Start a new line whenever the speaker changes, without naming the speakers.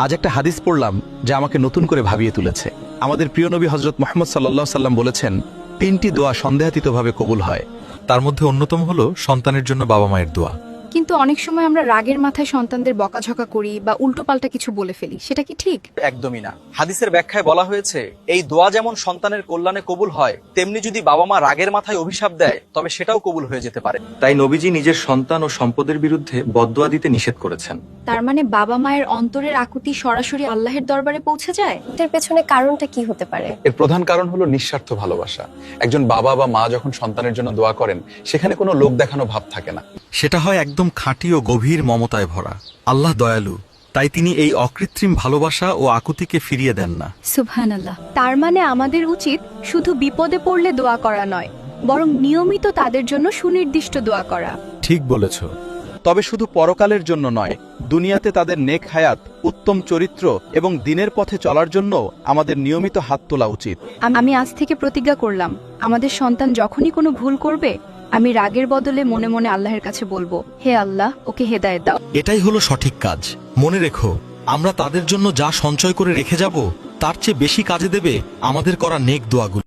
আজ একটা হাদিস পড়লাম যা আমাকে নতুন করে ভাবিয়ে তুলেছে। আমাদের প্রিয় নবী হযরত মুহাম্মদ সাল্লাল্লাহু আলাইহি সাল্লাম বলেছেন, 3টি দোয়া সন্দেহাতীতভাবে কবুল হয়।
তার মধ্যে অন্যতম হলো সন্তানের জন্য বাবা মায়ের দোয়া।
কিন্তু অনেক সময় আমরা রাগের মাথায় সন্তানদের বকাঝকা করি বা উল্টোপাল্টা কিছু বলে ফেলি, সেটা কি ঠিক?
একদমই না। হাদিসের ব্যাখ্যায় বলা হয়েছে, এই দোয়া যেমন সন্তানের কল্যাণে কবুল হয়, তেমনি যদি বাবা মা রাগের মাথায় অভিশাপ দেয় তবে সেটাও কবুল হয়ে যেতে পারে।
তাই নবীজি নিজের সন্তান ও সম্পদের বিরুদ্ধে বদদোয়া দিতে নিষেধ করেছেন।
তার মানে বাবা মায়ের অন্তরের আকুতি সরাসরি আল্লাহের দরবারে পৌঁছে যায়?
এর পেছনে কারণটা কি হতে পারে?
এর প্রধান কারণ হলো নিঃস্বার্থ ভালোবাসা। একজন বাবা বা মা যখন সন্তানের জন্য দোয়া করেন, সেখানে কোনো লোক দেখানো ভাব থাকে না।
সেটা হয় একদম খাঁটি ও গভীর মমতায় ভরা। আল্লাহ দয়ালু, তাই তিনি এই অকৃত্রিম ভালোবাসা ও আকুতিকে ফিরিয়ে দেন না।
সুবহানাল্লাহ।
তার মানে আমাদের উচিত শুধু বিপদে পড়লে দোয়া করা নয়, বরং নিয়মিত তাদের জন্য সুনির্দিষ্ট দোয়া করা।
ঠিক বলেছ।
তবে শুধু পরকালের জন্য নয়, দুনিয়াতে তাদের নেক হায়াত, উত্তম চরিত্র এবং দিনের পথে চলার জন্য আমাদের নিয়মিত হাত তোলা উচিত।
আমি আজ থেকে প্রতিজ্ঞা করলাম, আমাদের সন্তান যখনই কোনো ভুল করবে, আমি রাগের বদলে মনে মনে আল্লাহর কাছে বলবো, হে আল্লাহ, ওকে হেদায়েত দাও।
এটাই হলো সঠিক কাজ। মনে রেখো, আমরা তাদের জন্য যা সঞ্চয় করে রেখে যাব, তার চেয়ে বেশি কাজে দেবে আমাদের করা নেক দোয়াগুলো।